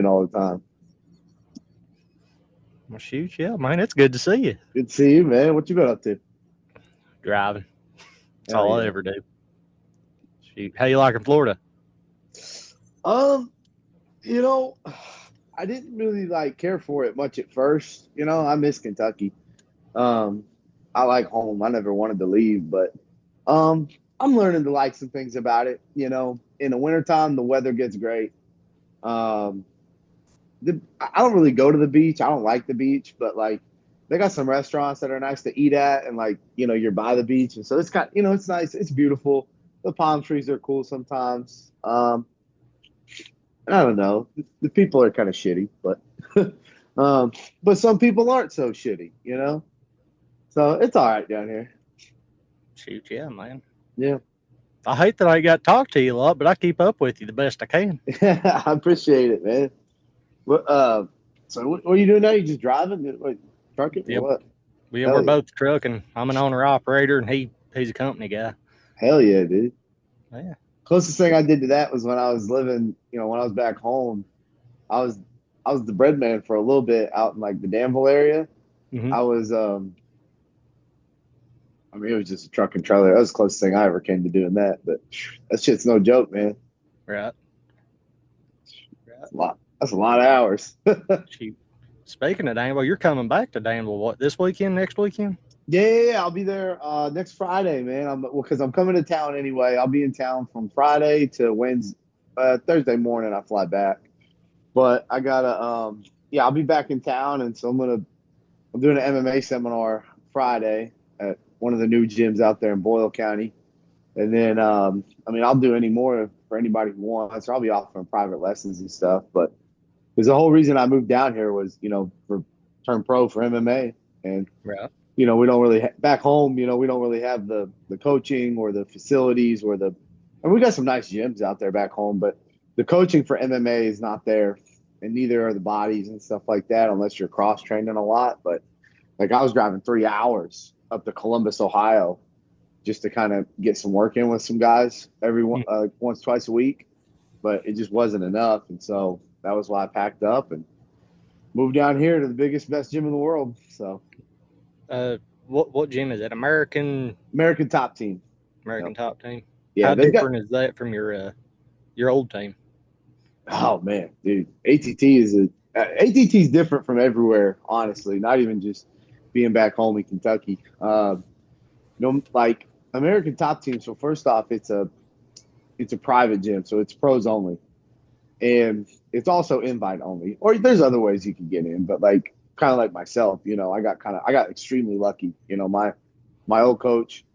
raining all the time. Well, shoot, yeah, man, it's good to see you. Good to see you, man. What you been up to? Driving. That's Hell all I yeah. ever do. Shoot, how you liking Florida? Um, you know, I didn't really like care for it much at first. I miss Kentucky. Um, I like home. I never wanted to leave, but um, I'm learning to like some things about it. In the wintertime, the weather gets great. Um, I don't really go to the beach. I don't like the beach, but like they got some restaurants that are nice to eat at, and like you're by the beach, and so it's nice. It's beautiful. The palm trees are cool sometimes. I don't know. The people are kind of shitty, but um, but some people aren't so shitty. So it's all right down here. Shoot, yeah, man. Yeah, I hate that I got to talk to you a lot, but I keep up with you the best I can. I appreciate it, man. What so what are you doing now? You just driving? What, trucking or Yep. what? We're Hell yeah, both trucking. I'm an owner operator, and he's a company guy. hell yeah, dude. Yeah. Closest thing I did to that was when I was living, when I was back home. I was I was the bread man for a little bit out in like the Danville area. Mm-hmm. I was I mean it was just a truck and trailer. That was the closest thing I ever came to doing that. But that shit's no joke, man. Right. Right. That's a lot of hours. Shoot. Speaking of Danville, you're coming back to Danville what this weekend? Next weekend? Yeah. I'll be there next Friday, man. Because I'm coming to town anyway. I'll be in town from Friday to Wednesday, Thursday morning. I fly back. But I gotta, yeah, I'll be back in town, and so I'm doing an MMA seminar Friday at one of the new gyms out there in Boyle County, and then, I mean, I'll do any more for anybody who wants. Or I'll be offering private lessons and stuff. But because the whole reason I moved down here was, for turn pro for MMA, and Right. we don't really back home. We don't really have the coaching or the facilities or and we got some nice gyms out there back home, but the coaching for MMA is not there, and neither are the bodies and stuff like that unless you're cross training a lot. But like I was driving 3 hours up to Columbus, Ohio, just to kind of get some work in with some guys once twice a week, but it just wasn't enough, and so that was why I packed up and moved down here to the biggest, best gym in the world. So What gym is it? American Top Team. American Yep. Top Team. Yeah, How they've got. different is that from your old team? Oh man, dude, ATT is different from everywhere. Honestly, not even just being back home in Kentucky. Like American Top Team. So first off, it's a private gym, so it's pros only, and it's also invite only. Or there's other ways you can get in, but like kind of like myself, I got extremely lucky. My old coach,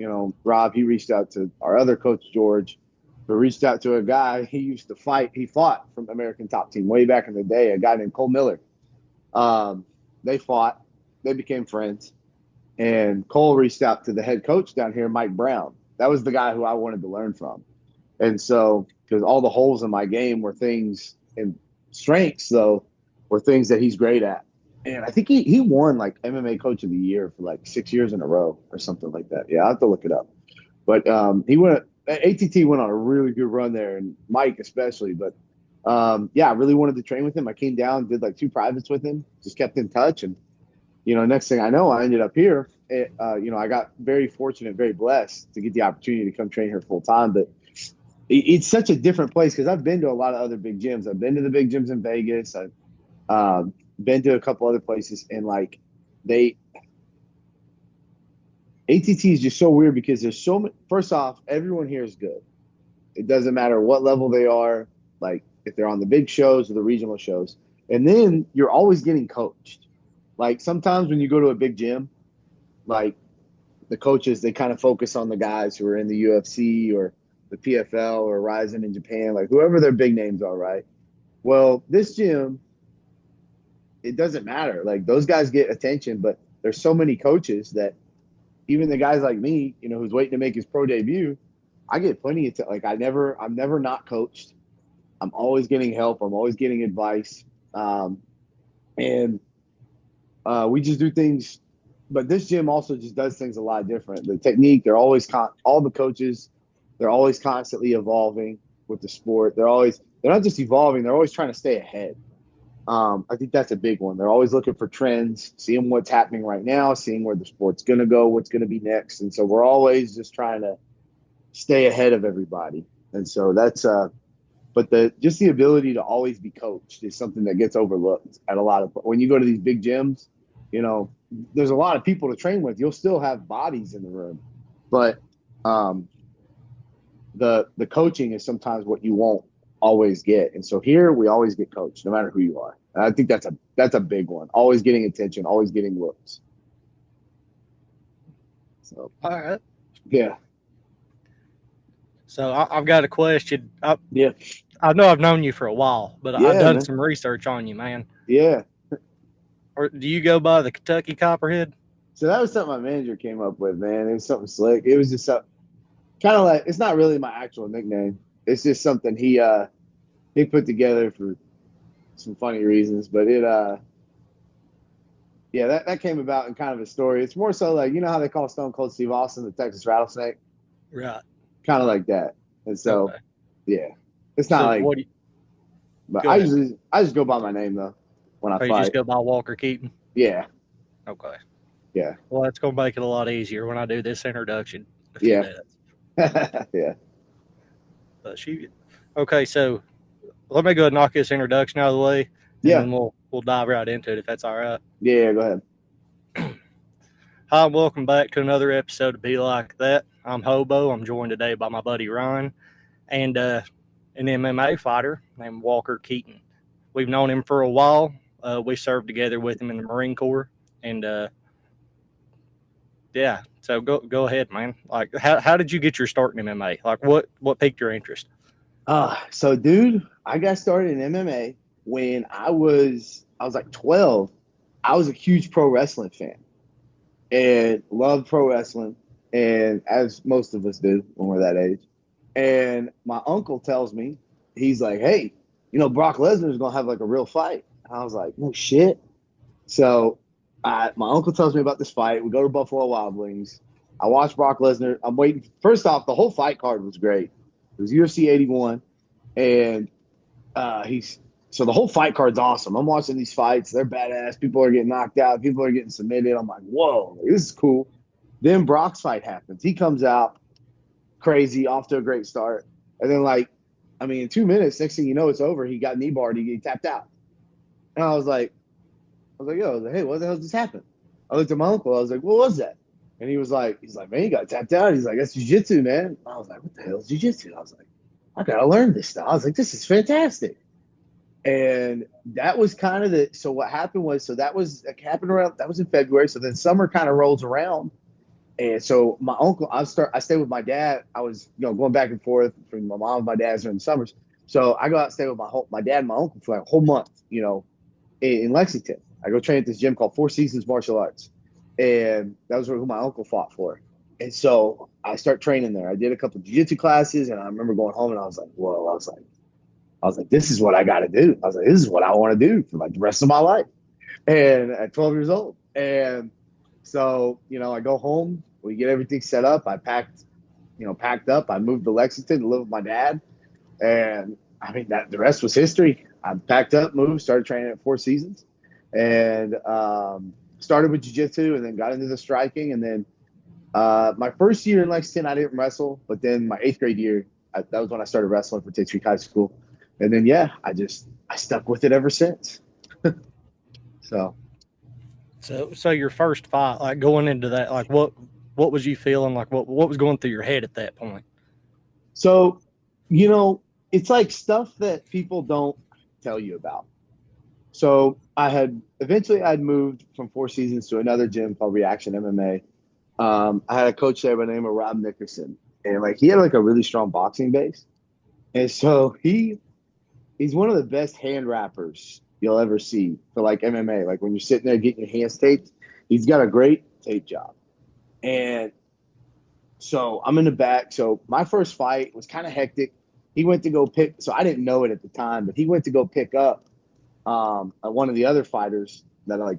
Rob, he reached out to our other coach George, who reached out to a guy he used to fight. He fought from American Top Team way back in the day, a guy named Cole Miller. They fought, they became friends, and Cole reached out to the head coach down here, Mike Brown. That was the guy who I wanted to learn from. And so, because all the holes in my game were things, and strengths though were things that he's great at. And I think he won like MMA Coach of the Year for like 6 years in a row or something like that. Yeah, I have to look it up. But ATT went on a really good run there, and Mike especially. But yeah, I really wanted to train with him. I came down, did like 2 privates with him, just kept in touch, and next thing I know, I ended up here. I got very fortunate, very blessed to get the opportunity to come train here full time. But it's such a different place because I've been to a lot of other big gyms. I've been to the big gyms in Vegas. I've been to a couple other places, and like ATT is just so weird because there's so many. First off, everyone here is good. It doesn't matter what level they are, like if they're on the big shows or the regional shows. And then you're always getting coached. Like sometimes when you go to a big gym, like the coaches, they kind of focus on the guys who are in the UFC or the PFL or Rising in Japan, like whoever their big names are, right? Well, this gym, it doesn't matter. Like those guys get attention, but there's so many coaches that even the guys like me, who's waiting to make his pro debut, I get plenty of like I'm never not coached. I'm always getting help. I'm always getting advice. And we just do things, but this gym also just does things a lot different. The technique, all the coaches, they're always constantly evolving with the sport. They're not just evolving, they're always trying to stay ahead. I think that's a big one. They're always looking for trends, seeing what's happening right now, seeing where the sport's going to go, what's going to be next. And so we're always just trying to stay ahead of everybody. And so but just the ability to always be coached is something that gets overlooked at a lot of, when you go to these big gyms, there's a lot of people to train with. You'll still have bodies in the room, but the coaching is sometimes what you won't always get. And so here we always get coached, no matter who you are. And I think that's a big one. Always getting attention, always getting looks. So All right. yeah. So I've got a question. Yeah. I know I've known you for a while, but I've Yeah, done man. some research on you, man. Yeah. Or do you go by the Kentucky Copperhead? So that was something my manager came up with, man. It was something slick. It was just kind of like, it's not really my actual nickname. It's just something he put together for some funny reasons. But yeah, that came about in kind of a story. It's more so like, you know how they call Stone Cold Steve Austin the Texas Rattlesnake? Right. Kind of like that. And so, Okay. yeah, it's not So like, what do you, but go I ahead. just go by my name though when I Oh, you fight. just go by Walker Keaton? Yeah. Okay. Yeah. Well, that's going to make it a lot easier when I do this introduction in a few Yeah. minutes. Yeah. But okay, so let me go ahead and knock this introduction out of the way, and Yeah. then we'll dive right into it if that's all right. Yeah. Go ahead. Hi, welcome back to another episode of Be Like That. I'm Hobo. I'm joined today by my buddy Ryan and an MMA fighter named Walker Keaton. We've known him for a while. We served together with him in the Marine Corps, and yeah. So go ahead, man. Like, how did you get your start in MMA? Like, what piqued your interest? So dude, I got started in MMA when I was like 12. I was a huge pro wrestling fan and loved pro wrestling, and as most of us do when we're that age. And my uncle tells me, he's like, "Hey, Brock Lesnar is gonna have like a real fight." And I was like, "No shit." So my uncle tells me about this fight. We go to Buffalo Wild Wings. I watch Brock Lesnar. I'm waiting. First off, the whole fight card was great. It was UFC 81, and so the whole fight card's awesome. I'm watching these fights; they're badass. People are getting knocked out. People are getting submitted. I'm like, whoa, this is cool. Then Brock's fight happens. He comes out crazy, off to a great start, and then in 2 minutes, next thing you know, it's over. He got knee barred. He tapped out, and yo, hey, what the hell just happened? I looked at my uncle. I was like, what was that? And he's like, man, you got tapped out. He's like, that's jiu-jitsu, man. I was like, what the hell is jiu-jitsu? I was like, I got to learn this stuff. I was like, this is fantastic. And that was kind of so what happened was, that was in February. So then summer kind of rolls around. And so my uncle, I stayed with my dad. I was, going back and forth from my mom and my dad during the summers. So I go out and stay with my dad and my uncle for like a whole month, in Lexington. I go train at this gym called Four Seasons Martial Arts. And that was who my uncle fought for. And so I start training there. I did a couple of jiu-jitsu classes, and I remember going home and I was like, whoa, I was like, this is what I got to do. I was like, this is what I want to do for like the rest of my life. And at 12 years old. And so, I go home, we get everything set up. I packed up. I moved to Lexington to live with my dad. And the rest was history. I packed up, moved, started training at Four Seasons, and started with jiu-jitsu, and then got into the striking. And then my first year in Lexington, I didn't wrestle, but then my 8th grade year, that was when I started wrestling for Tate Creek High School. And then, I stuck with it ever since. So your first fight, like going into that, like what was you feeling? Like what was going through your head at that point? So, it's like stuff that people don't tell you about. So I'd moved from Four Seasons to another gym called Reaction MMA. I had a coach there by the name of Rob Nickerson, and he had a really strong boxing base. And so he's one of the best hand wrappers you'll ever see for MMA. Like when you're sitting there getting your hands taped, he's got a great tape job. And so I'm in the back. So my first fight was kind of hectic. He went to go so I didn't know it at the time, but he went to go pick up one of the other fighters that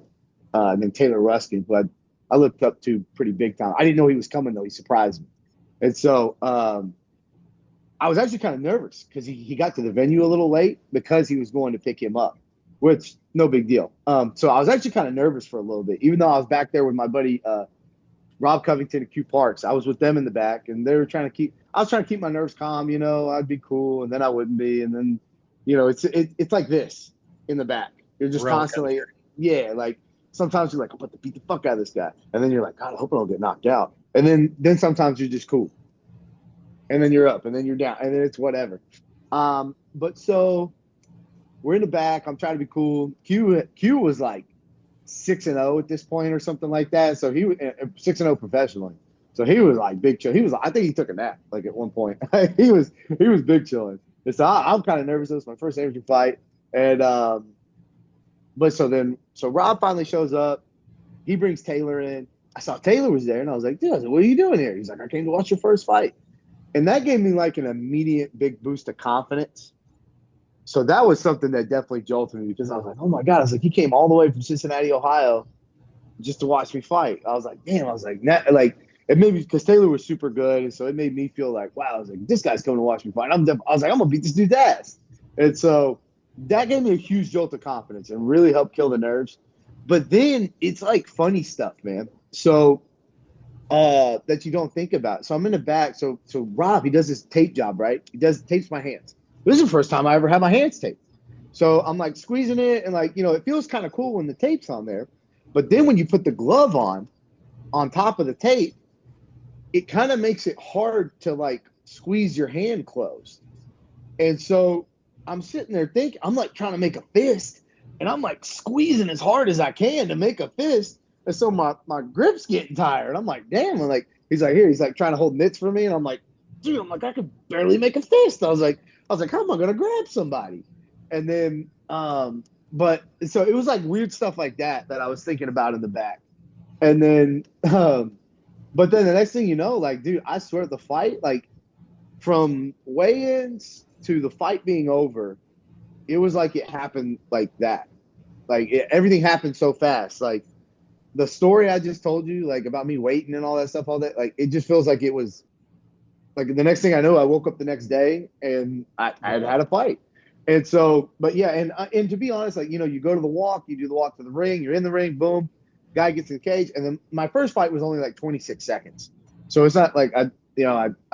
named Taylor Ruskin, who I looked up to pretty big time. I didn't know he was coming though. He surprised me. And so I was actually kind of nervous because he got to the venue a little late because he was going to pick him up. which no big deal. So I was actually kind of nervous for a little bit, even though I was back there with my buddy Rob Covington and Q Parks. I was with them in the back, and they were trying to keep. I was trying to keep my nerves calm. I'd be cool, and then I wouldn't be, and then, it's like this in the back. You're just Roller constantly, coaster. yeah. Like sometimes you're like, I'm about to beat the fuck out of this guy, and then you're like, God, I hope I don't get knocked out. And then sometimes you're just cool, and then you're up, and then you're down, and then it's whatever. But so we're in the back. I'm trying to be cool. Q was like 6-0 at this point or something like that. So he was 6-0 professionally. So he was like big chill. He was, I think he took a nap like at one point. he was big chilling. And so I'm kind of nervous. It was my first amateur fight. And but so Rob finally shows up. He brings Taylor in. I saw Taylor was there, and I was like, dude, what are you doing here? He's like, I came to watch your first fight. And that gave me like an immediate big boost of confidence. So that was something that definitely jolted me, because I was like, oh my God. I was like, he came all the way from Cincinnati, Ohio, just to watch me fight. I was like, damn. I was like, it made me, because Taylor was super good. And so it made me feel like, wow. I was like, this guy's coming to watch me fight. I was like, I'm going to beat this dude's ass. And so that gave me a huge jolt of confidence and really helped kill the nerves. But then it's like funny stuff, man. So that you don't think about. So I'm in the back. So Rob, he does this tape job, right? He tapes my hands. This is the first time I ever had my hands taped. So I'm like squeezing it, and like, it feels kind of cool when the tape's on there. But then when you put the glove on top of the tape, it kind of makes it hard to like squeeze your hand closed. And so I'm sitting there thinking, I'm like trying to make a fist, and I'm like squeezing as hard as I can to make a fist. And so my grip's getting tired. I'm like, damn. I'm like, he's like trying to hold mitts for me. And I'm like, dude, I could barely make a fist. I was like, how am I going to grab somebody? And then, but so it was like weird stuff like that I was thinking about in the back. And then, but then the next thing you know, like, dude, I swear the fight, like from weigh-ins to the fight being over, it was like it happened like that. Like everything happened so fast. Like the story I just told you, like about me waiting and all that stuff, all that, like, it just feels like it was, like the next thing I know, I woke up the next day and I had a fight. And so, but yeah, and to be honest, like, you go to the walk, you do the walk to the ring, you're in the ring, boom, guy gets in the cage. And then my first fight was only like 26 seconds. So it's not like I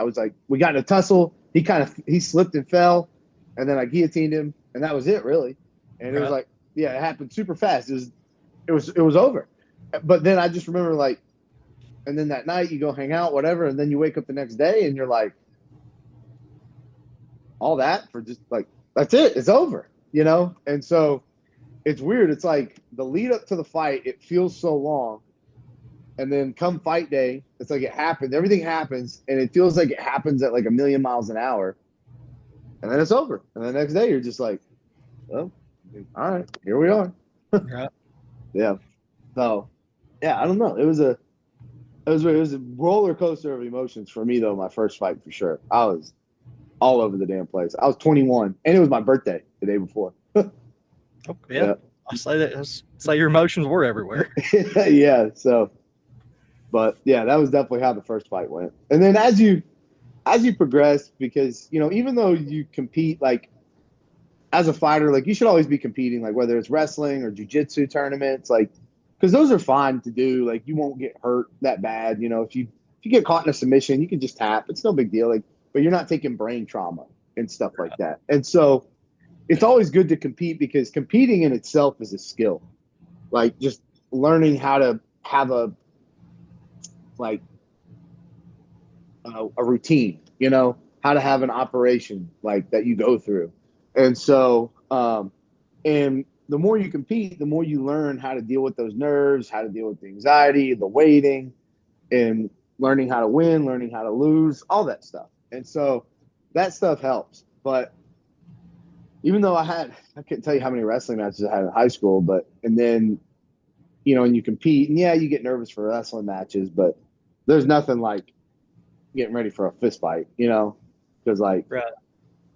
was like, we got in a tussle. He slipped and fell, and then I guillotined him, and that was it, really. And it was like, yeah, it happened super fast. It was over. But then I just remember, like, and then that night you go hang out, whatever, and then you wake up the next day and you're like, all that for just like, that's it, it's over, And so it's weird. It's like the lead up to the fight, it feels so long. And then come fight day, it's like it happens. Everything happens, and it feels like it happens at like a million miles an hour. And then it's over. And the next day you're just like, well, all right, here we are. Right. Yeah. So, yeah, I don't know. It was a roller coaster of emotions for me, though. My first fight, for sure. I was all over the damn place. I was 21, and it was my birthday the day before. Oh, yeah. I say that. Say your emotions were everywhere. Yeah. So, but yeah, that was definitely how the first fight went. And then as you progress, because even though you compete, like as a fighter, like you should always be competing, like whether it's wrestling or jiu-jitsu tournaments, like, because those are fine to do. Like you won't get hurt that bad. If you get caught in a submission, you can just tap. It's no big deal. Like, but you're not taking brain trauma and stuff like that. And so it's always good to compete, because competing in itself is a skill. Like just learning how to have a routine, how to have an operation like that you go through. And so, and the more you compete, the more you learn how to deal with those nerves, how to deal with the anxiety, the waiting, and learning how to win, learning how to lose, all that stuff. And so that stuff helps. But even though I can't tell you how many wrestling matches I had in high school, and then, and you compete, and yeah, you get nervous for wrestling matches, but there's nothing like getting ready for a fist fight, because like, right.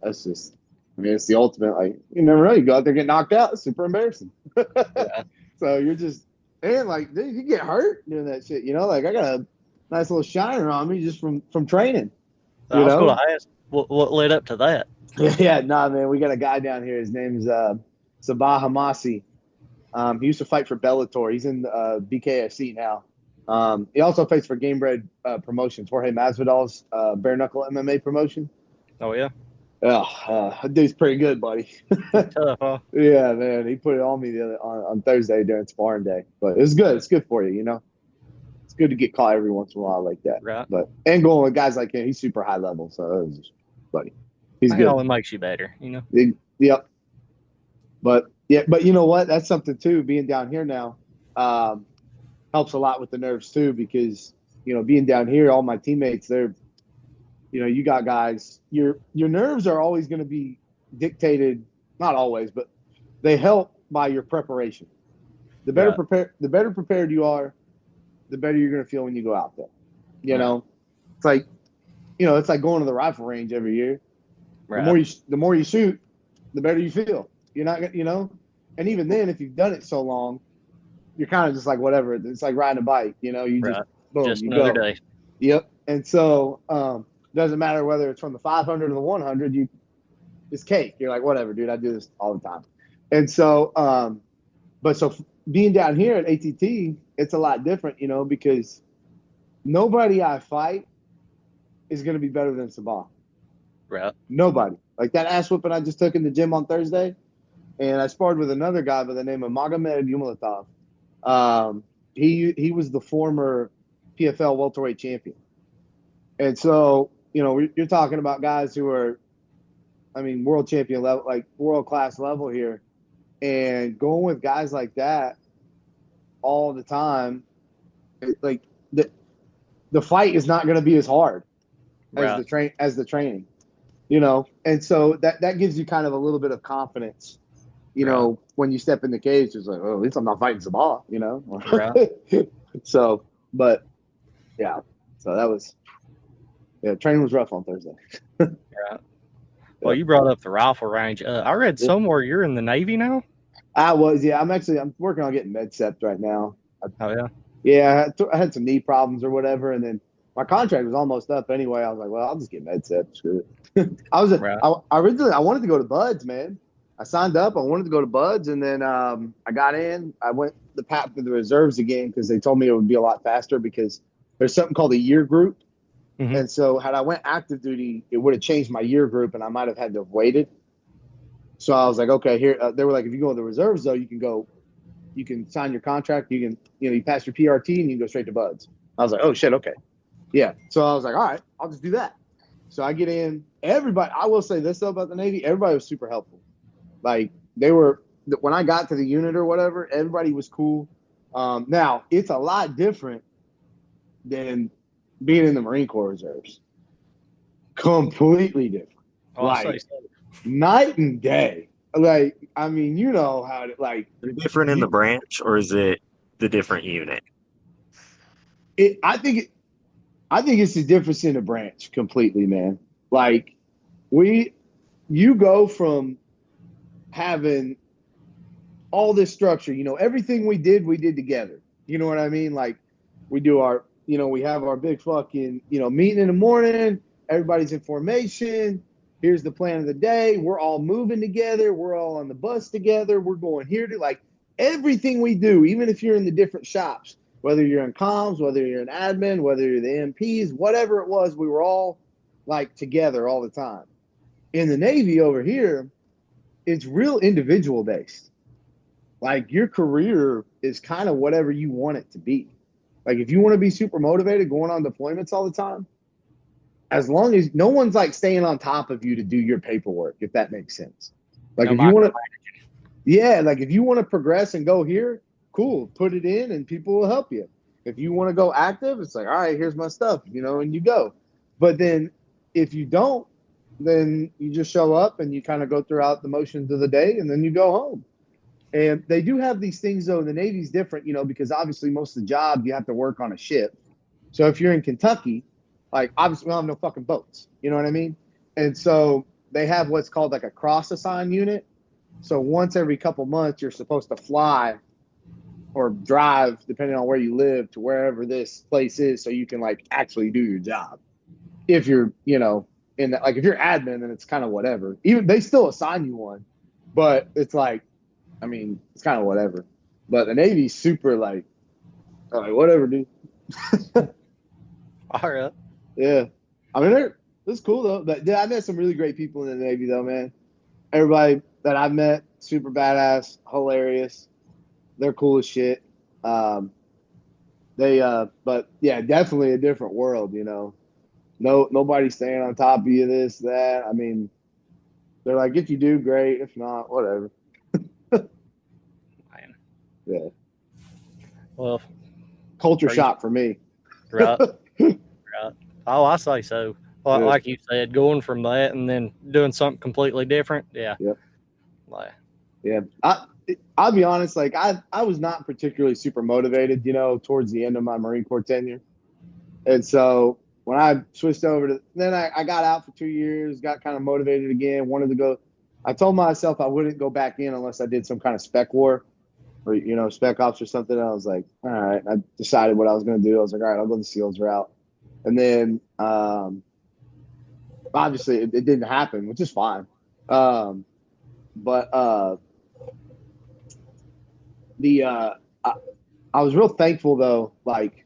That's just, it's the ultimate, like, you never know, you go out there, get knocked out, it's super embarrassing. Yeah. So you're just, and like, dude, you get hurt doing that shit, like I got a nice little shiner on me just from training. I was going to ask what led up to that. Yeah, nah, man, we got a guy down here, his name's Sabah Hamasi. He used to fight for Bellator. He's in BKFC now. He also fights for Game Bread Promotions, Jorge Masvidal's bare knuckle MMA promotion. Oh yeah, That dude's pretty good, buddy. tough, huh? Yeah, man. He put it on me on Thursday during sparring day. But it's good. It's good for you, you know. It's good to get caught every once in a while like that. Right. But and going with guys like him, he's super high level. So it was just, buddy, he's good. Hell, it makes you better, you know. Yep. But yeah, but you know what? That's something too. Being down here now helps a lot with the nerves too, because you know, being down here, all my teammates, they're, you know, you got guys. Your nerves are always going to be dictated, not always, but they help by your preparation. The better prepared you are, the better you're going to feel when you go out there. You know, it's like, you know, it's like going to the rifle range every year. Right. The more you shoot, the better you feel. You're not, you know, and even then, if you've done it so long, you're kind of just like whatever. It's like riding a bike, you know. You just boom, just you another go. day. Yep. And so doesn't matter whether it's from the 500 or the 100. It's cake. You're like, whatever, dude. I do this all the time. And so, being down here at ATT, it's a lot different, you know, because nobody I fight is going to be better than Sabah. Right. Nobody. Like that ass whooping I just took in the gym on Thursday, and I sparred with another guy by the name of Magomed Yumalatov. He was the former PFL welterweight champion. And so, you know, you're talking about guys who are, I mean, world champion level, like world-class level here. And going with guys like that all the time, like the fight is not going to be as hard as the training, you know. And so that gives you kind of a little bit of confidence, you know, when you step in the cage. It's like, oh, at least I'm not fighting Sabah, you know. So, but yeah, so that was, training was rough on Thursday. Right. Well, you brought up the rifle range. I read somewhere you're in the Navy now. I was, yeah. I'm working on getting med-cept right now. Oh yeah. Yeah, I had some knee problems or whatever, and then my contract was almost up anyway. I was like, well, I'll just get med-cept. Screw it. I originally I wanted to go to Buds, man. I signed up. I wanted to go to Buds, and then I got in. I went the path to the reserves again because they told me it would be a lot faster because there's something called a year group. Mm-hmm. And so had I went active duty, it would have changed my year group, and I might have had to have waited. So I was like, okay, here. They were like, if you go in the reserves, though, you can sign your contract. You can, you pass your PRT, and you can go straight to Buds. I was like, oh, shit, okay. Yeah. So I was like, all right, I'll just do that. So I get in. Everybody, I will say this, though, about the Navy, everybody was super helpful. Like, when I got to the unit or whatever, everybody was cool. Now, it's a lot different than being in the Marine Corps Reserves. Completely different. Like, night and day. Like, I mean, you know how to, like. Is it different in the branch, or is it the different unit? I think it's the difference in the branch completely, man. Like, you go from having all this structure, everything we did together. You know what I mean? Like, we do our, we have our big fucking, meeting in the morning. Everybody's in formation. Here's the plan of the day. We're all moving together. We're all on the bus together. We're going here to, like, everything we do, even if you're in the different shops, whether you're in comms, whether you're in admin, whether you're the MPs, whatever it was, we were all, like, together all the time. In the Navy over here, it's real individual based. Like, your career is kind of whatever you want it to be. Like, if you want to be super motivated going on deployments all the time, as long as no one's, like, staying on top of you to do your paperwork, if that makes sense. Like, if you want to, like, if you want to progress and go here, cool, put it in and people will help you. If you want to go active, it's like, all right, here's my stuff, and you go. But then if you don't, then you just show up and you kind of go throughout the motions of the day and then you go home. And they do have these things, though. The Navy's different, because obviously most of the job you have to work on a ship. So if you're in Kentucky, like, obviously we don't have no fucking boats. You know what I mean? And so they have what's called, like, a cross-assign unit. So once every couple months, you're supposed to fly or drive, depending on where you live, to wherever this place is so you can, like, actually do your job. If you're, in that, like, if you're admin, then it's kind of whatever. Even they still assign you one, but it's like I mean, it's kind of whatever. But the Navy's super like whatever, dude. All right. Yeah. I mean, it's cool though. But yeah, I met some really great people in the Navy though, man. Everybody that I've met, super badass, hilarious. They're cool as shit. Um, but yeah, definitely a different world, you know. Nobody's staying on top of you, this, that. I mean, they're like, if you do, great. If not, whatever. Man. Yeah. Well, Culture shock for me. right. Right. Oh, I say so. Yeah. Like you said, going from that and then doing something completely different. Yeah. Yep. Like, Yeah. I'll be honest, like I was not particularly super motivated, you know, towards the end of my Marine Corps tenure. And so when I switched over to, then I got out for 2 years, got kind of motivated again, wanted to go. I told myself I wouldn't go back in unless I did some kind of spec war or, you know, spec ops or something. And I was like, all right. I decided what I was going to do. I was like, all right, I'll go the SEALs route. And then obviously it didn't happen, which is fine. But I was real thankful though, like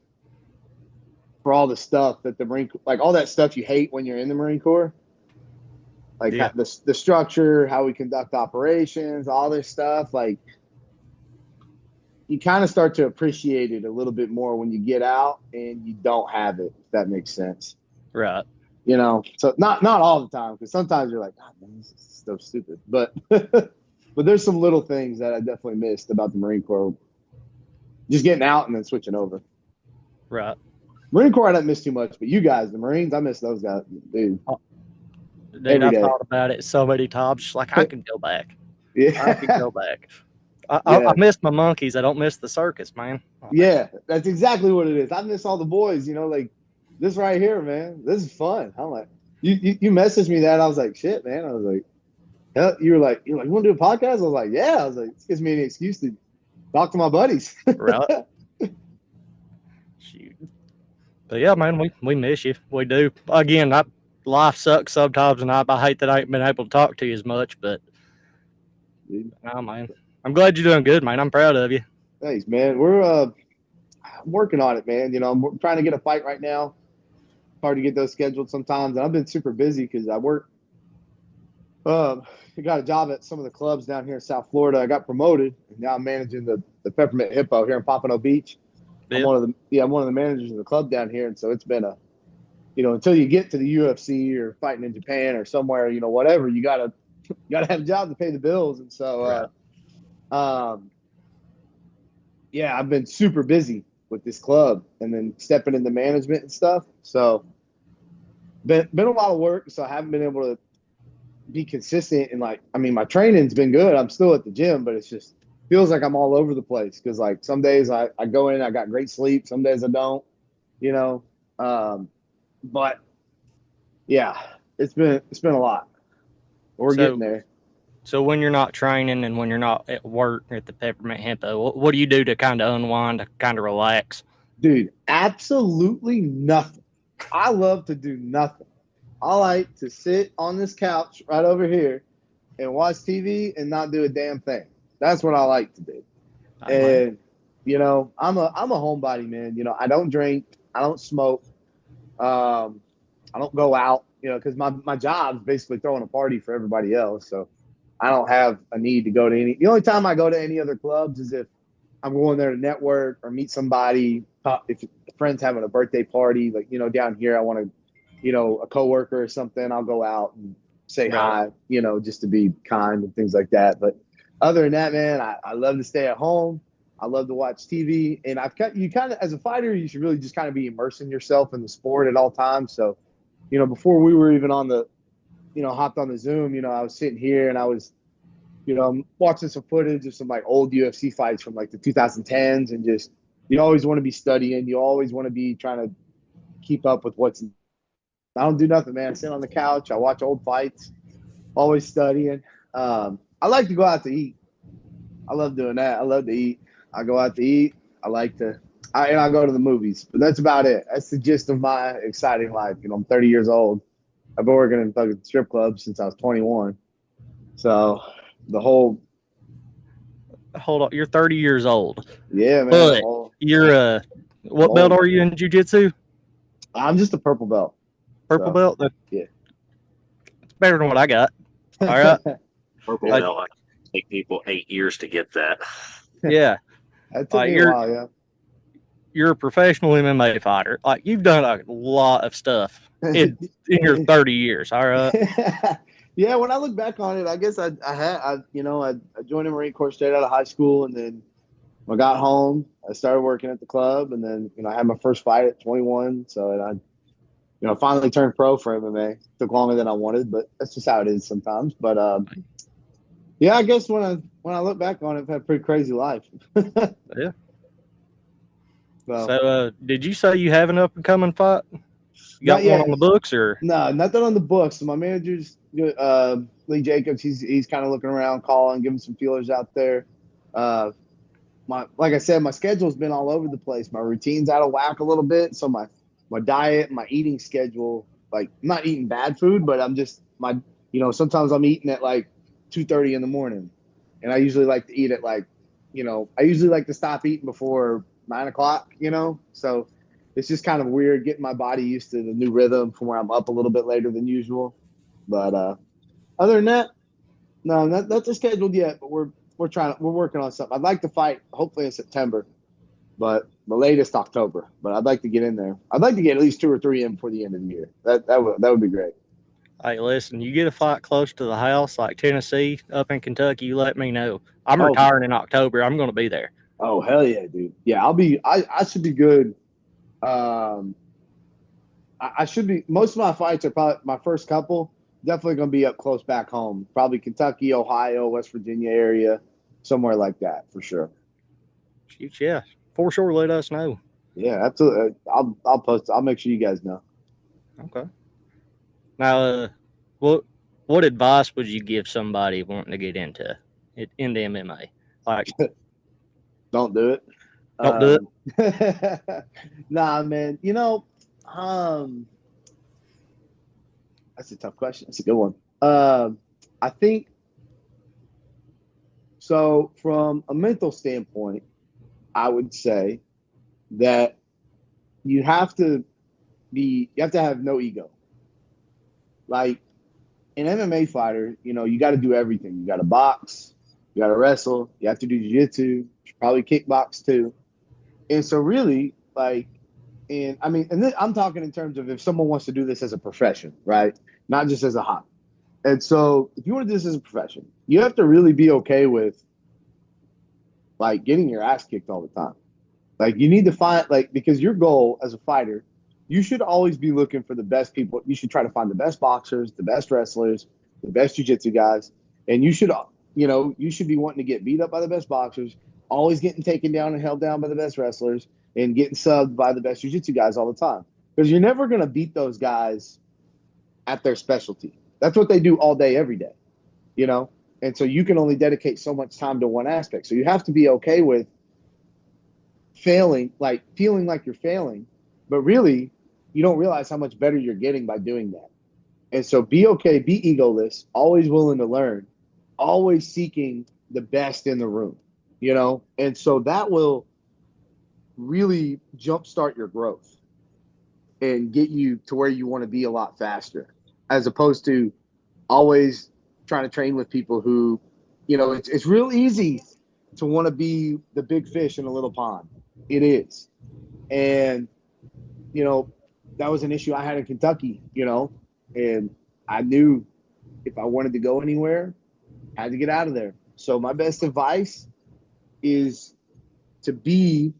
for all the stuff that the Marine, like all that stuff you hate when you're in the Marine Corps, like yeah. the structure, how we conduct operations, all this stuff. Like you kind of start to appreciate it a little bit more when you get out and you don't have it. If that makes sense, Right. you know. So not all the time, because sometimes you're like, God, man, this is so stupid. But but there's some little things that I definitely missed about the Marine Corps. Just getting out and then switching over. Right. Marine Corps, I don't miss too much, but you guys, the Marines, I miss those guys, dude. Dude, I've thought about it so many times. Just like I can go back. Yeah, I can go back. I yeah, miss my monkeys. I don't miss the circus, man. yeah. That's exactly what it is. I miss all the boys. You know, like this right here, man. This is fun. I'm like, you messaged me that. I was like, shit, man. I was like, hell, you want to do a podcast? I was like, yeah. I was like, this gives me an excuse to talk to my buddies. Right. Shoot. But yeah, man, we miss you. We do. Again, life sucks sometimes, and I hate that I ain't been able to talk to you as much. But no, man, I'm glad you're doing good, man. I'm proud of you. Thanks, man. I'm working on it, man. You know, I'm trying to get a fight right now. Hard to get those scheduled sometimes, and I've been super busy because I work. I got a job at some of the clubs down here in South Florida. I got promoted, and now I'm managing the Peppermint Hippo here in Pompano Beach. Yep. I'm one of the managers of the club down here, and so it's been until you get to the UFC or fighting in Japan or somewhere, you know, whatever, you gotta have a job to pay the bills, and so yeah, I've been super busy with this club, and then stepping into management and stuff. So been a lot of work, so I haven't been able to be consistent. And like, I mean, my training's been good. I'm still at the gym, but it's just feels like I'm all over the place because like some days I go in, I got great sleep, some days I don't, you know. But yeah, it's been a lot. We're getting there. So when you're not training and when you're not at work at the Peppermint Hippo, what do you do to kind of unwind, to kind of relax? Dude, absolutely nothing. I love to do nothing. I like to sit on this couch right over here and watch TV and not do a damn thing. That's what I like to do. And you know, I'm a homebody, man. You know, I don't drink, I don't smoke, I don't go out, you know, because my job's basically throwing a party for everybody else. So I don't have a need to go to any. The only time I go to any other clubs is if I'm going there to network or meet somebody. If a friend's having a birthday party, like, you know, down here, I want to, you know, a coworker or something, I'll go out and say hi, you know, just to be kind and things like that. But other than that, man, I love to stay at home. I love to watch TV. And you kind of, as a fighter, you should really just kind of be immersing yourself in the sport at all times. So, you know, before we were even on the, you know, hopped on the Zoom, you know, I was sitting here and I was, you know, I'm watching some footage of some like old UFC fights from like the 2010s, and just, you always want to be studying. You always want to be trying to keep up with what's. I don't do nothing, man. I sit on the couch. I watch old fights. Always studying. I like to go out to eat. I love doing that. I love to eat. I go out to eat. I go to the movies. But that's about it. That's the gist of my exciting life. You know, I'm 30 years old. I've been working in fucking strip clubs since I was 21. So the whole hold on. You're 30 years old. Yeah, man. But Well, you're what belt are you in jiu-jitsu? I'm just a purple belt. Purple belt? Yeah. It's better than what I got. All right. Purple Like, belt, I take people 8 years to get that. yeah. That took me a while, yeah. You're a professional MMA fighter. Like, you've done a lot of stuff in your 30 years. All right. Yeah, when I look back on it, I guess I joined the Marine Corps straight out of high school, and then I got home. I started working at the club, and then I had my first fight at 21. So and I finally turned pro for MMA. Took longer than I wanted, but that's just how it is sometimes. But yeah, I guess when I look back on it, I've had a pretty crazy life. Yeah. So, did you say you have an up and coming fight? You got one on the books, or no? Nothing on the books. So my manager's Lee Jacobs. He's kind of looking around, calling, giving some feelers out there. Like I said, my schedule's been all over the place. My routine's out of whack a little bit. So my diet, my eating schedule, like I'm not eating bad food, but I'm just sometimes I'm eating at like 2:30 in the morning, and I usually like to eat at like, I usually like to stop eating before 9 o'clock. So it's just kind of weird getting my body used to the new rhythm from where I'm up a little bit later than usual. But other than that, no, not scheduled yet. But we're working on something. I'd like to fight hopefully in September, but the latest October. But I'd like to get in there. I'd like to get at least 2 or 3 in before the end of the year. That would be great. Hey, listen, you get a fight close to the house, like Tennessee, up in Kentucky, you let me know. I'm retiring in October. I'm going to be there. Oh, hell yeah, dude. Yeah, I should be good. I should be. Most of my fights are probably my first couple. Definitely going to be up close back home. Probably Kentucky, Ohio, West Virginia area, somewhere like that for sure. Shoot, yeah. For sure, let us know. Yeah, absolutely. I'll post. I'll make sure you guys know. Okay. Now, what advice would you give somebody wanting to get into MMA? Like, don't do it. Don't do it. Nah, man. That's a tough question. That's a good one. I think so. From a mental standpoint, I would say that you have to have no ego. Like an MMA fighter, you got to do everything. You got to box, you got to wrestle, you have to do jiu-jitsu, probably kickbox too. And so really, like, I'm talking in terms of if someone wants to do this as a profession, right? Not just as a hobby. And so if you want to do this as a profession, you have to really be okay with like getting your ass kicked all the time. Like you need to find because your goal as a fighter, you should always be looking for the best people. You should try to find the best boxers, the best wrestlers, the best jiu-jitsu guys. And you should be wanting to get beat up by the best boxers, always getting taken down and held down by the best wrestlers, and getting subbed by the best jiu-jitsu guys all the time. Because you're never going to beat those guys at their specialty. That's what they do all day, every day, And so you can only dedicate so much time to one aspect. So you have to be okay with failing, like feeling like you're failing, but really you don't realize how much better you're getting by doing that. And so be okay, be egoless, always willing to learn, always seeking the best in the room, And so that will really jumpstart your growth and get you to where you want to be a lot faster, as opposed to always trying to train with people who, it's real easy to want to be the big fish in a little pond. It is. And, that was an issue I had in Kentucky, and I knew if I wanted to go anywhere, I had to get out of there. So my best advice is to be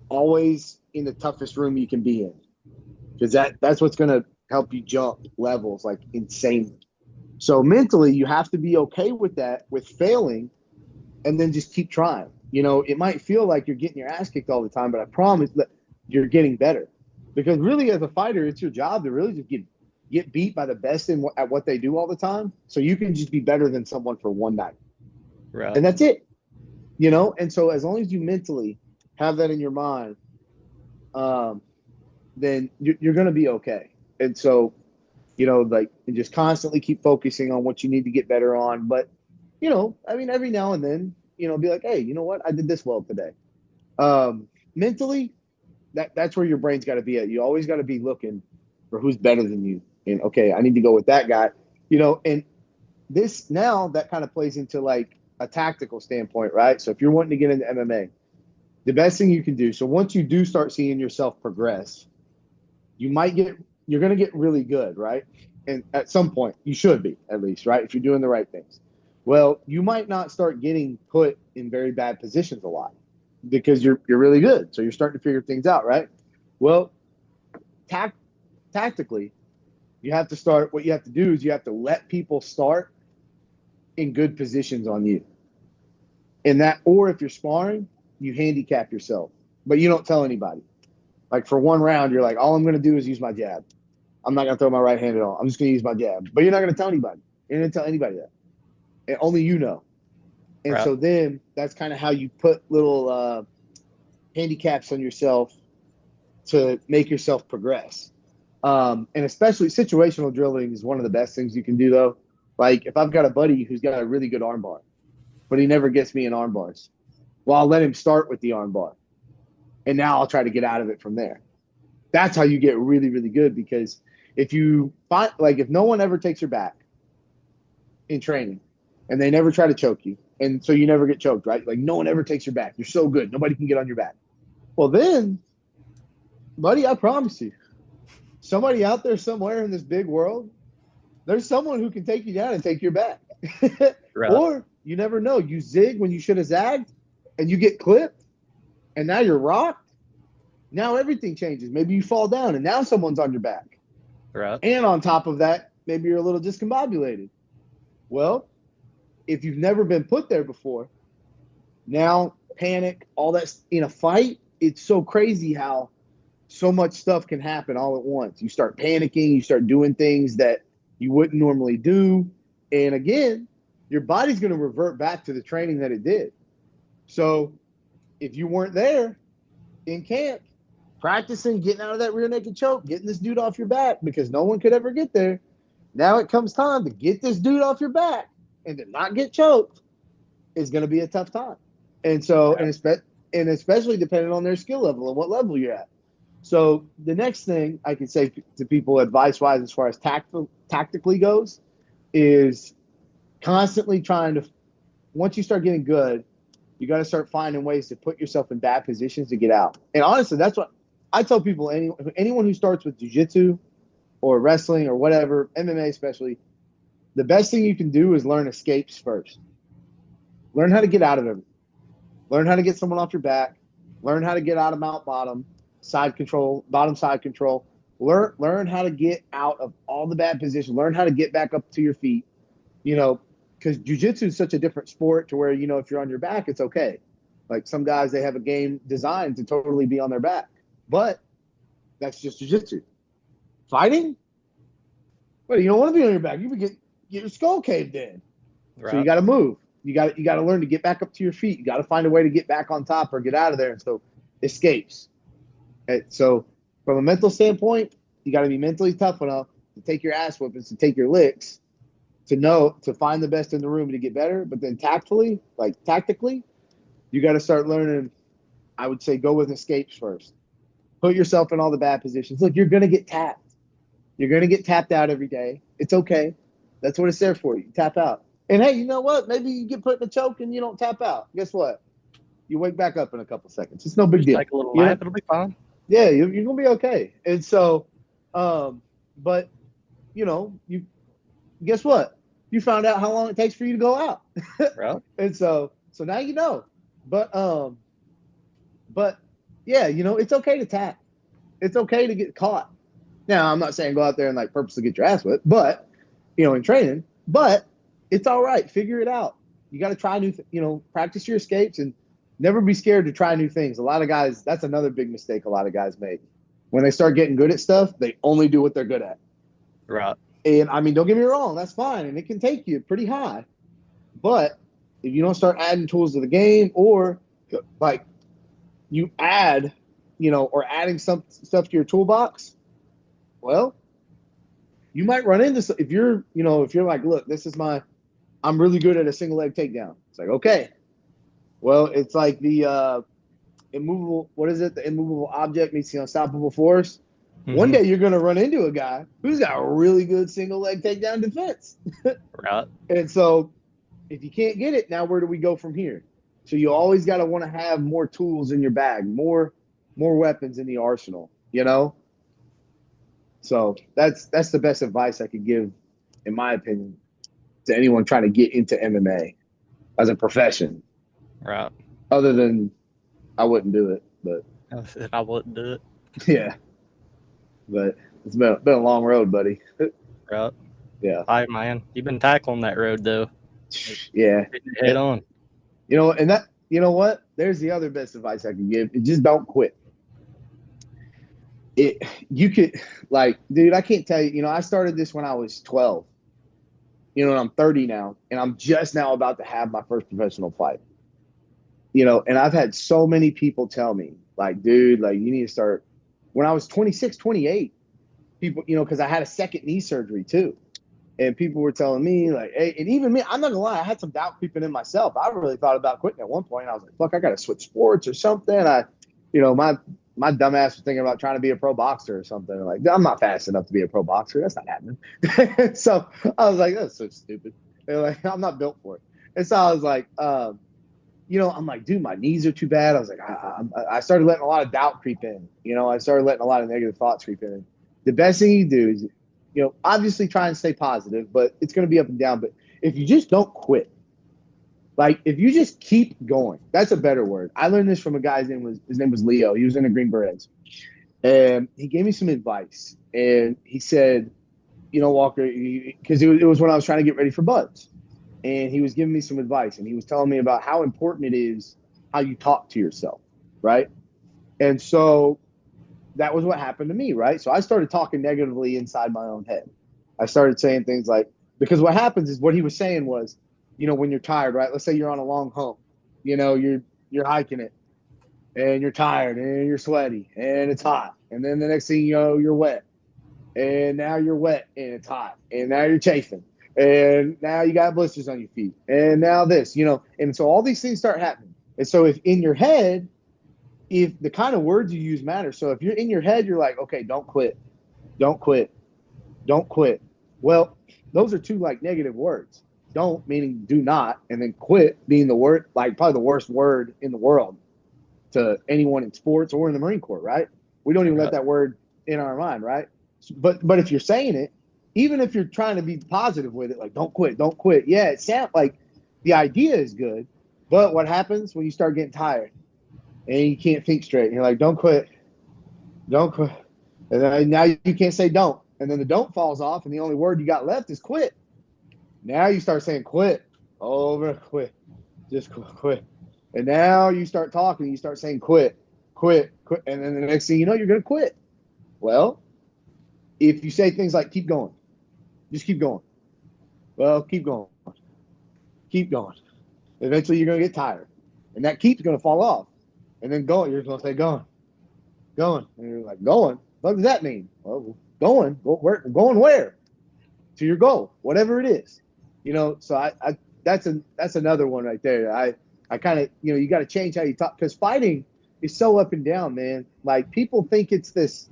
always in the toughest room you can be in, because that's what's going to help you jump levels like insanely. So mentally, you have to be okay with that, with failing, and then just keep trying. It might feel like you're getting your ass kicked all the time, but I promise that you're getting better. Because really, as a fighter, it's your job to really just get beat by the best at what they do all the time, so you can just be better than someone for one night. Right. And that's it. And so as long as you mentally have that in your mind, then you're going to be okay. And so, and just constantly keep focusing on what you need to get better on. But, every now and then be like, hey, you know what? I did this well today. Mentally, that's where your brain's got to be at. You always got to be looking for who's better than you. And okay, I need to go with that guy. And this now that kind of plays into like a tactical standpoint, right? So if you're wanting to get into MMA, the best thing you can do. So once you do start seeing yourself progress, you're going to get really good, right? And at some point, you should be, at least, right? If you're doing the right things. Well, you might not start getting put in very bad positions a lot because you're really good. So you're starting to figure things out, right? Well, tactically, what you have to do is you have to let people start in good positions on you. And that, or if you're sparring, you handicap yourself, but you don't tell anybody. Like for one round, you're like, all I'm going to do is use my jab. I'm not going to throw my right hand at all. I'm just going to use my jab. But you're not going to tell anybody. You're going to tell anybody that. And only you know. And Right. so then that's kind of how you put little handicaps on yourself to make yourself progress. And especially situational drilling is one of the best things you can do, though. Like if I've got a buddy who's got a really good arm bar, but he never gets me in arm bars, well, I'll let him start with the arm bar. And now I'll try to get out of it from there. That's how you get really, really good, because if you find, like, if no one ever takes your back in training and they never try to choke you, and so you never get choked, right? Like no one ever takes your back. You're so good. Nobody can get on your back. Well, then, buddy, I promise you, somebody out there somewhere in this big world, there's someone who can take you down and take your back. Right. Or you never know. You zig when you should have zagged and you get clipped and now you're rocked. Now everything changes. Maybe you fall down and now someone's on your back. Right. And on top of that, maybe you're a little discombobulated. Well, if you've never been put there before, now panic, all that in a fight, it's so crazy how so much stuff can happen all at once. You start panicking, you start doing things that you wouldn't normally do. And again, your body's going to revert back to the training that it did. So if you weren't there in camp, practicing, getting out of that rear naked choke, getting this dude off your back because no one could ever get there. Now it comes time to get this dude off your back and to not get choked is going to be a tough time. And so, and especially depending on their skill level and what level you're at. So the next thing I can say to people advice-wise as far as tactically goes is constantly trying to, once you start getting good, you got to start finding ways to put yourself in bad positions to get out. And honestly, that's what I tell people, anyone who starts with jiu-jitsu or wrestling or whatever, MMA especially, the best thing you can do is learn escapes first. Learn how to get out of everything. Learn how to get someone off your back. Learn how to get out of mount bottom, side control, bottom side control. Learn how to get out of all the bad positions. Learn how to get back up to your feet, because jiu-jitsu is such a different sport to where, if you're on your back, it's okay. Like some guys, they have a game designed to totally be on their back. But that's just jiu-jitsu. Fighting? Well, you don't want to be on your back. You get your skull caved in. Right. So you got to move. You got to learn to get back up to your feet. You got to find a way to get back on top or get out of there. And so escapes. And so from a mental standpoint, you got to be mentally tough enough to take your ass whoopings, to take your licks, to find the best in the room to get better. But then tactically, you got to start learning, I would say, go with escapes first. Put yourself in all the bad positions. Look, you're going to get tapped. You're going to get tapped out every day. It's okay. That's what it's there for. You tap out. And hey, you know what? Maybe you get put in a choke and you don't tap out. Guess what? You wake back up in a couple seconds. It's no big deal. Take a little nap. It'll be fine. Yeah, you're going to be okay. And so, but, you guess what? You found out how long it takes for you to go out. Right. And so now you know. But yeah, it's okay to tap. It's okay to get caught. Now, I'm not saying go out there and purposely get your ass whipped, but, in training, but it's all right. Figure it out. You got to try practice your escapes and never be scared to try new things. A lot of guys, that's another big mistake a lot of guys make. When they start getting good at stuff, they only do what they're good at. Right. And I mean, don't get me wrong, that's fine. And it can take you pretty high. But if you don't start adding tools to the game, or you add, or adding some stuff to your toolbox, well, you might run into, if you're like, look, I'm really good at a single leg takedown. It's like, okay, Well, it's like the immovable. What is it? The immovable object meets the unstoppable force. One day you're going to run into a guy who's got a really good single leg takedown defense. Right. And so if you can't get it, now where do we go from here? So you always got to want to have more tools in your bag, more weapons in the arsenal, you know? So that's the best advice I could give, in my opinion, to anyone trying to get into MMA as a profession. Right. Other than I wouldn't do it, but I wouldn't do it. yeah. But it's been a long road, buddy. Right. Yeah. Hi, man. You've been tackling that road though. Yeah. Head on. You know, and that, you know what? There's the other best advice I can give. Just don't quit. You could, like, dude, I can't tell you, you know, I started this when I was 12. You know, and I'm 30 now, and I'm just now about to have my first professional fight. You know, and I've had so many people tell me, like, dude, like, you need to start. When I was 26, 28, people, you know, because I had a second knee surgery too. And people were telling me, like, hey, and even me, I'm not gonna lie, I had some doubt creeping in myself. I really thought about quitting at one point. I was like, fuck, I gotta switch sports or something. You know, my dumb ass was thinking about trying to be a pro boxer or something. Like, I'm not fast enough to be a pro boxer. That's not happening. So I was like, that's so stupid. They're like, I'm not built for it. And so I was like, you know, I'm like, dude, my knees are too bad. I was like, I started letting a lot of doubt creep in. You know, I started letting a lot of negative thoughts creep in. The best thing you do is, you know, obviously try and stay positive, but it's going to be up and down. But if you just don't quit, like if you just keep going, that's a better word. I learned this from a guy's name was Leo. He was in the Green Berets. And he gave me some advice. And he said, you know, Walker, because it was when I was trying to get ready for Buds. And he was giving me some advice. And he was telling me about how important it is how you talk to yourself, right? And so that was what happened to me, right? So I started talking negatively inside my own head. I started saying things like, because what happens is what he was saying was, you know, when you're tired, right? Let's say you're on a long hump, you know, you're hiking it and you're tired and you're sweaty and it's hot. And then the next thing you know, you're wet. And now you're wet and it's hot. And now you're chafing. And now you got blisters on your feet. And now this, you know, and so all these things start happening. And so if in your head, if the kind of words you use matter. So if you're in your head, you're like, okay, don't quit, don't quit, don't quit. Well, those are two like negative words. Don't meaning do not, and then quit being the word, like probably the worst word in the world to anyone in sports or in the Marine Corps, right? We don't even let that word in our mind, right? But if you're saying it, even if you're trying to be positive with it, like don't quit, don't quit. Yeah, it sounds like the idea is good, but what happens when you start getting tired? And you can't think straight. And you're like, don't quit. Don't quit. And then now you can't say don't. And then the don't falls off, and the only word you got left is quit. Now you start saying quit. Over, quit. Just quit. And now you start talking. You start saying quit, quit, quit. And then the next thing you know, you're going to quit. Well, if you say things like keep going, just keep going. Well, keep going. Keep going. Eventually you're going to get tired. And that keep's going to fall off. And then going, you're going to say going. And you're like, going? What does that mean? Well, going. Going where? To your goal, whatever it is. You know, so that's another one right there. I kind of, you know, you got to change how you talk, because fighting is so up and down, man. Like people think it's this,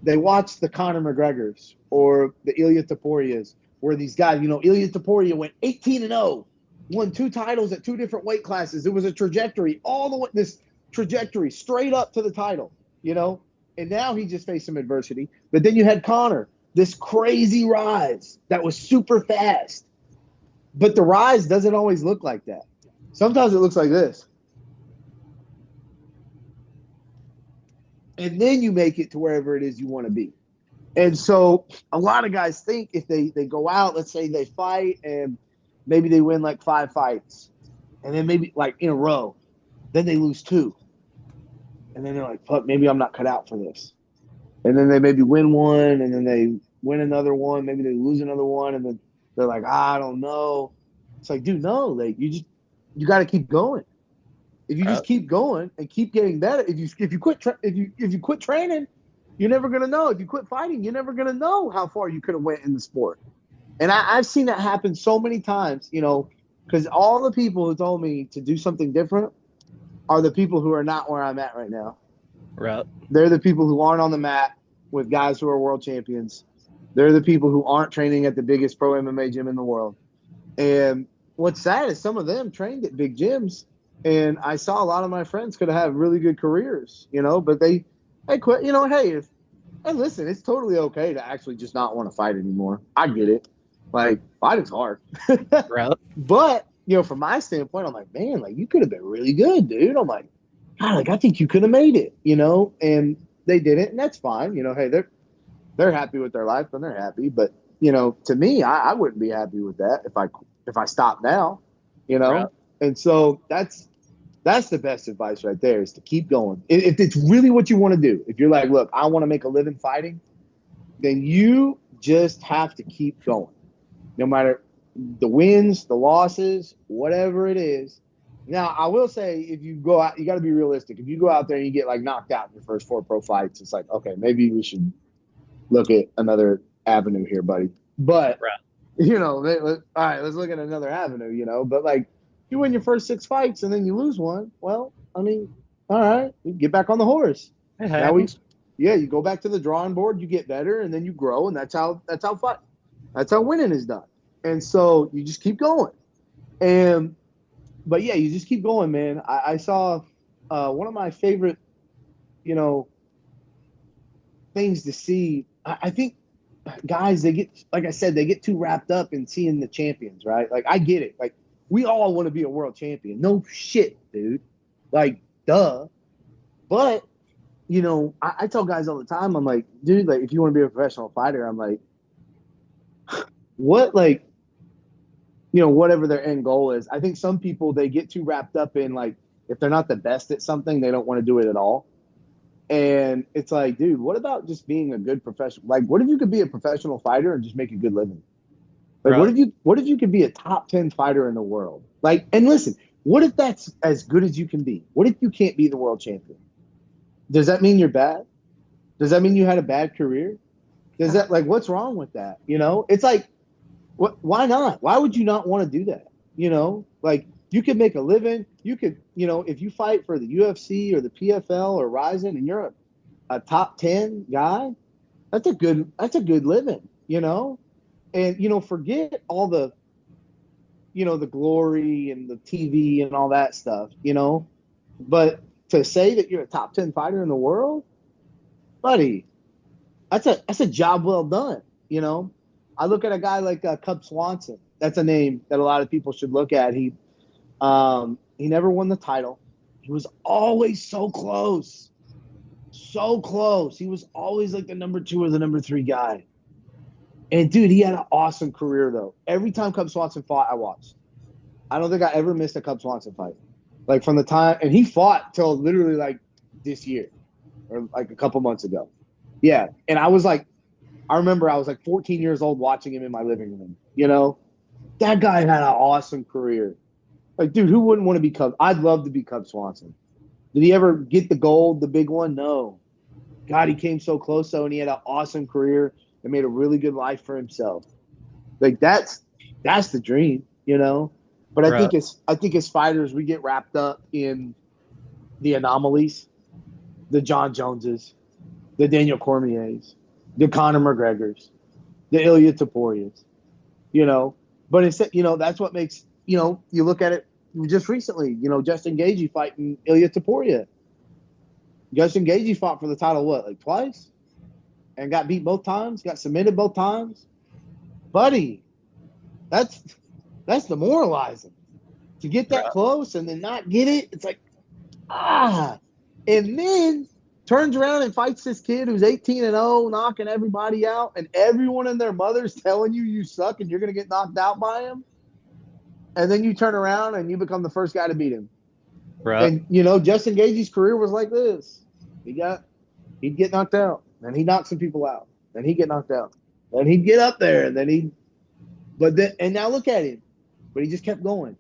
they watch the Conor McGregors or the Ilya Toporias, where these guys, you know, Ilya Topuria went 18-0, won 2 titles at 2 different weight classes. It was a trajectory all the way, this trajectory straight up to the title, you know, and now he just faced some adversity. But then you had Conor, this crazy rise that was super fast. But the rise doesn't always look like that. Sometimes it looks like this. And then you make it to wherever it is you want to be. And so a lot of guys think if they go out, let's say they fight and maybe they win like 5 fights, and then maybe like in a row, then they lose 2. And then they're like, fuck, maybe I'm not cut out for this. And then they maybe win 1, and then they win another 1, maybe they lose another 1, and then they're like, I don't know. It's like, dude, no, like you got to keep going. If you just keep going and keep getting better, if you quit training, you're never gonna know. If you quit fighting, you're never gonna know how far you could have went in the sport. And I've seen that happen so many times. You know, Because all the people who told me to do something different are the people who are not where I'm at right now. Right. They're the people who aren't on the mat with guys who are world champions. They're the people who aren't training at the biggest pro MMA gym in the world. And what's sad is some of them trained at big gyms. And I saw a lot of my friends could have had really good careers, but they quit. Hey, and listen, it's totally okay to actually just not want to fight anymore. I get it. Like, fighting's hard. Right. But, from my standpoint, I'm like, man, like, you could have been really good, dude. I'm like, God, like, I think you could have made it, and they didn't, and that's fine. Hey, they're happy with their life and they're happy. But, to me, I wouldn't be happy with that if I stopped now, Right. And so that's the best advice right there, is to keep going. If it's really what you want to do, if you're like, look, I want to make a living fighting, then you just have to keep going. No matter the wins, the losses, whatever it is. Now, I will say, if you go out, you got to be realistic. If you go out there and you get like knocked out in your first 4 pro fights, it's like, okay, maybe we should look at another avenue here, buddy. But, Right. all right, let's look at another avenue, But like, you win your first 6 fights and then you lose one. Well, I mean, all right, you get back on the horse. It happens. You go back to the drawing board, you get better, and then you grow, and that's how winning is done. And so you just keep going. But yeah, you just keep going, man. I saw one of my favorite, things to see. I think guys, they get too wrapped up in seeing the champions, right? Like, I get it. Like, we all want to be a world champion. No shit, dude. Like, duh. But, I tell guys all the time, I'm like, dude, like, if you want to be a professional fighter, I'm like, what, like, whatever their end goal is. I think some people, they get too wrapped up in, like, if they're not the best at something, they don't want to do it at all. And it's like, dude, what about just being a good professional? Like, what if you could be a professional fighter and just make a good living? Like, Right. what if you could be a top 10 fighter in the world? Like, and listen, what if that's as good as you can be? What if you can't be the world champion? Does that mean you're bad? Does that mean you had a bad career? Does that, like, what's wrong with that? It's like, why not? Why would you not want to do that? Like, you could make a living. You could, if you fight for the UFC or the PFL or Ryzen and you're a top 10 guy, that's a good living, and, forget all the, the glory and the TV and all that stuff, but to say that you're a top 10 fighter in the world, buddy, that's a job well done, I look at a guy like Cub Swanson. That's a name that a lot of people should look at. He never won the title. He was always so close. So close. He was always like the number 2 or the number 3 guy. And, dude, he had an awesome career, though. Every time Cub Swanson fought, I watched. I don't think I ever missed a Cub Swanson fight. Like, from the time – and he fought till literally, like, this year or, like, a couple months ago. Yeah. And I was, like – I remember I was like 14 years old watching him in my living room. That guy had an awesome career. Like, dude, who wouldn't want to be Cub? I'd love to be Cub Swanson. Did he ever get the gold, the big one? No. God, he came so close, though, and he had an awesome career and made a really good life for himself. Like, that's the dream, But I Right. think as fighters, we get wrapped up in the anomalies, the John Joneses, the Daniel Cormiers, the Conor McGregors, the Ilya Taporias, But instead, that's what makes, you look at it just recently, Justin Gaethje fighting Ilya Taporia. Justin Gaethje fought for the title, like twice? And got beat both times, got submitted both times? Buddy, that's demoralizing. To get that close and then not get it, it's like, and then turns around and fights this kid who's 18-0, knocking everybody out, and everyone and their mother's telling you suck and you're going to get knocked out by him. And then you turn around and you become the first guy to beat him. Right. And, Justin Gaethje's career was like this. He'd get knocked out, and he'd knock some people out. Then he'd get knocked out. Then he'd get up there, and then and now look at him. But he just kept going.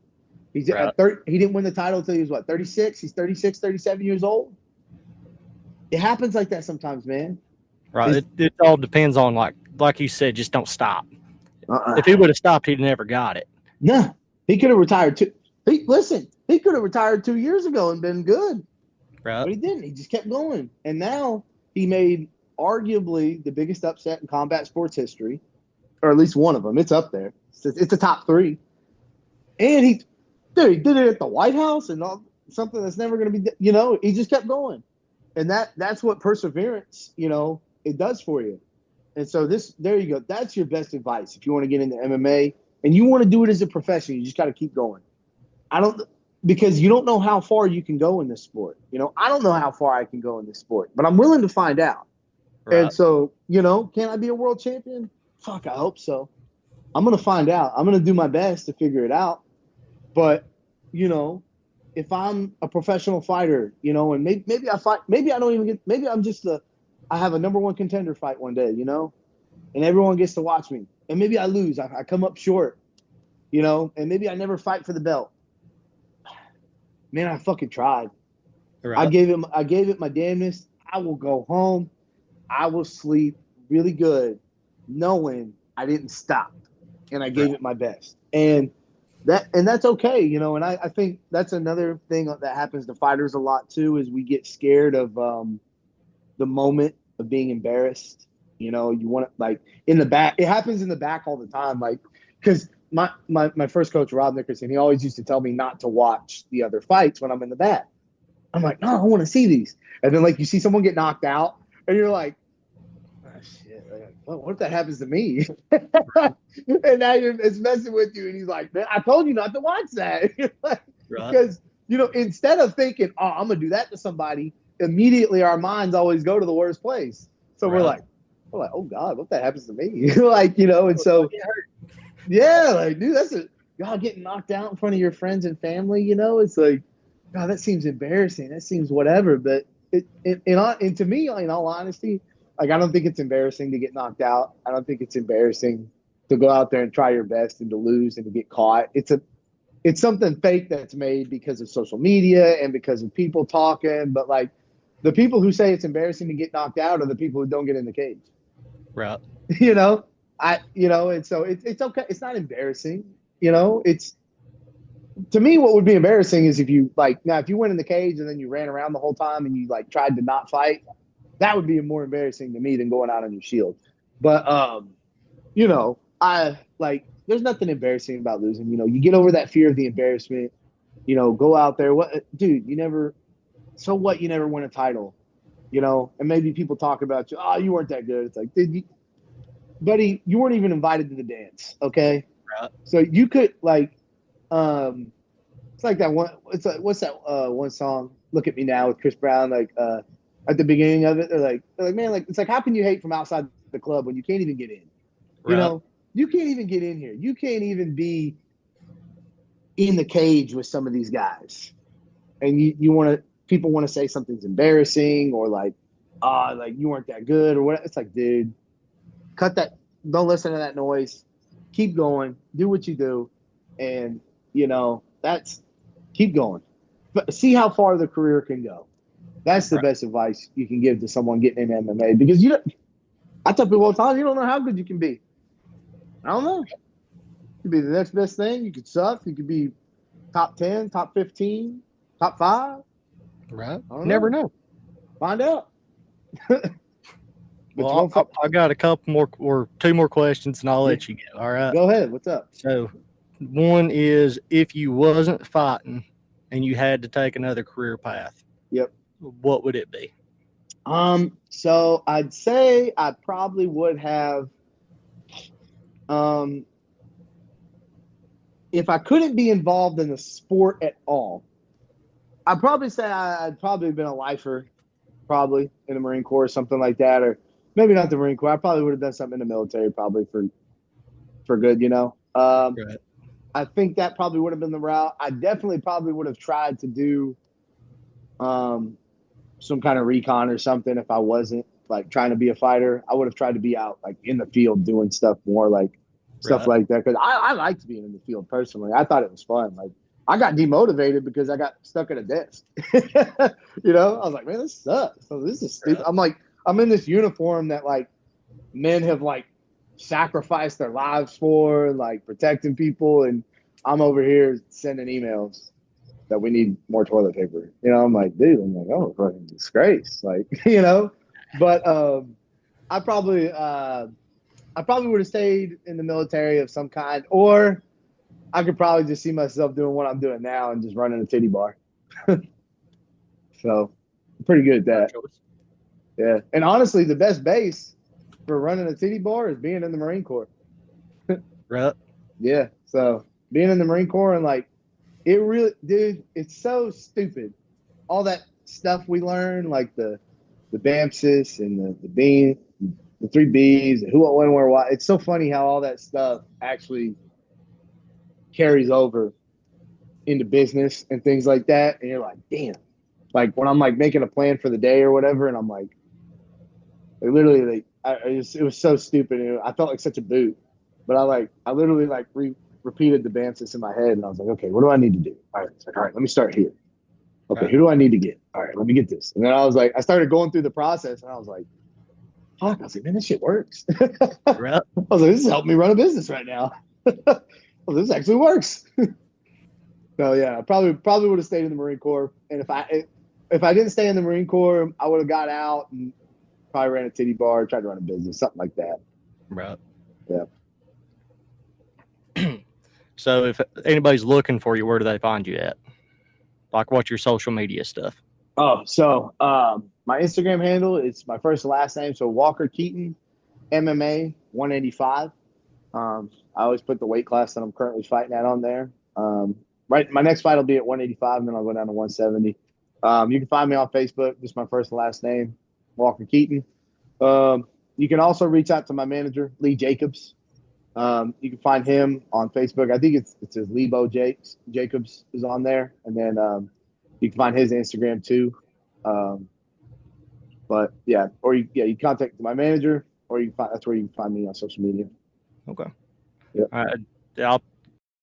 He's Right. He didn't win the title until he was, 36? He's 36, 37 years old. It happens like that sometimes, man. Right. It all depends on, like you said, just don't stop. If he would have stopped, he'd never got it. No. He could have retired he could have retired 2 years ago and been good. Right. But he didn't. He just kept going. And now he made arguably the biggest upset in combat sports history, or at least one of them. It's up there. It's the top three. And he did it at the White House and all, something that's never going to be, he just kept going. And that's what perseverance, it does for you. And so there you go. That's your best advice. If you want to get into MMA and you want to do it as a profession, you just got to keep going. Because you don't know how far you can go in this sport. I don't know how far I can go in this sport, but I'm willing to find out. Right. And so, can I be a world champion? Fuck, I hope so. I'm going to find out. I'm going to do my best to figure it out. But, if I'm a professional fighter, and maybe I fight, maybe I don't even get, maybe I have a number one contender fight one day, and everyone gets to watch me. And maybe I lose. I come up short, and maybe I never fight for the belt. Man, I fucking tried. Right. I gave it my damnedest. I will go home. I will sleep really good knowing I didn't stop and I gave it my best. And that's okay, and I think that's another thing that happens to fighters a lot too, is we get scared of the moment of being embarrassed. You want to, in the back. It happens in the back all the time, because my first coach, Rob Nickerson, he always used to tell me not to watch the other fights when I'm in the back. I'm like, no, I want to see these. And then you see someone get knocked out and you're like, oh, shit, what if that happens to me? And now it's messing with you. And he's like, man, I told you not to watch that. Right. Because, instead of thinking, oh, I'm going to do that to somebody, immediately our minds always go to the worst place. So we're like, oh God, what if that happens to me? And so, yeah, dude, that's y'all getting knocked out in front of your friends and family, it's like, God, that seems embarrassing. That seems whatever. But and to me, in all honesty, I don't think it's embarrassing to get knocked out. I don't think it's embarrassing to go out there and try your best and to lose and to get caught. It's something fake that's made because of social media and because of people talking. But the people who say it's embarrassing to get knocked out are the people who don't get in the cage. Right. And so it's okay. It's not embarrassing. It's, to me, what would be embarrassing is if you if you went in the cage and then you ran around the whole time and you tried to not fight, that would be more embarrassing to me than going out on your shield. But, there's nothing embarrassing about losing. You get over that fear of the embarrassment, go out there. So what? You never win a title, and maybe people talk about you. Oh, you weren't that good. It's like, buddy, you weren't even invited to the dance. Okay. Right. So you could it's like that one. It's what's that one song? Look at Me Now with Chris Brown. At the beginning of it, they're like, man, it's how can you hate from outside the club when you can't even get in? Right. You can't even get in here. You can't even be in the cage with some of these guys, and people want to say something's embarrassing or you weren't that good or what. It's like, dude, cut that. Don't listen to that noise. Keep going. Do what you do, and keep going. But see how far the career can go. That's the best advice you can give to someone getting in MMA, because I tell people all the time, you don't know how good you can be. I don't know. You could be the next best thing. You could suck. You could be top 10, top 15, top 5. Right. Never know. Find out. Well, I got a couple more or two more questions, and I'll let you go. All right. Go ahead. What's up? So, one is, if you wasn't fighting and you had to take another career path, yep, what would it be? So I'd say I probably would have, if I couldn't be involved in the sport at all, I'd probably say I'd probably been a lifer, probably in the Marine Corps or something like that, or maybe not the Marine Corps. I probably would have done something in the military, probably for good, Right. I think that probably would have been the route. I definitely probably would have tried to do some kind of recon or something if I wasn't trying to be a fighter. I would have tried to be out in the field doing stuff more stuff like that, because I liked being in the field personally. I thought it was fun. I got demotivated because I got stuck at a desk. I was like, man, this sucks. So this is stupid. I'm in this uniform that men have sacrificed their lives for, protecting people, and I'm over here sending emails that we need more toilet paper. You know, I'm like, dude, oh, fucking disgrace. Like, you know, but I probably would have stayed in the military of some kind, or I could probably just see myself doing what I'm doing now and just running a titty bar. So I'm pretty good at that. Yeah. And honestly, the best base for running a titty bar is being in the Marine Corps. Right. Yeah. So being in the Marine Corps and like, it really, dude, it's so stupid. All that stuff we learn, like the BAMSIS and the bean, the 3 Bs, and who, what, when, where, why. It's so funny how all that stuff actually carries over into business and things like that. And you're like, damn. Like when I'm like making a plan for the day or whatever, and I'm like literally, like, it was so stupid. I felt like such a boot, but I literally like repeated the BAMSIS in my head, and I was like, okay, what do I need to do? All right, it's like, all right, let me start here. Okay, who do I need to get? All right, let me get this. And then I was like, I started going through the process, and I was like, fuck. I was like, man, this shit works. Right. I was like, this is helping me run a business right now. Well, this actually works. So yeah, I probably would have stayed in the Marine Corps. And if I didn't stay in the Marine Corps, I would have got out and probably ran a titty bar, tried to run a business, something like that. Right. Yeah. So if anybody's looking for you, where do they find you at? Like, what's your social media stuff? Oh, so my Instagram handle is my first and last name. So Walker Keaton, MMA 185. I always put the weight class that I'm currently fighting at on there. Right, my next fight will be at 185, and then I'll go down to 170. You can find me on Facebook, just my first and last name, Walker Keaton. You can also reach out to my manager, Lee Jacobs. You can find him on Facebook. I think it's his Lebo Jacobs is on there, and then you can find his Instagram too. But yeah, or you contact my manager, or that's where you can find me on social media. Okay. Yep. I'll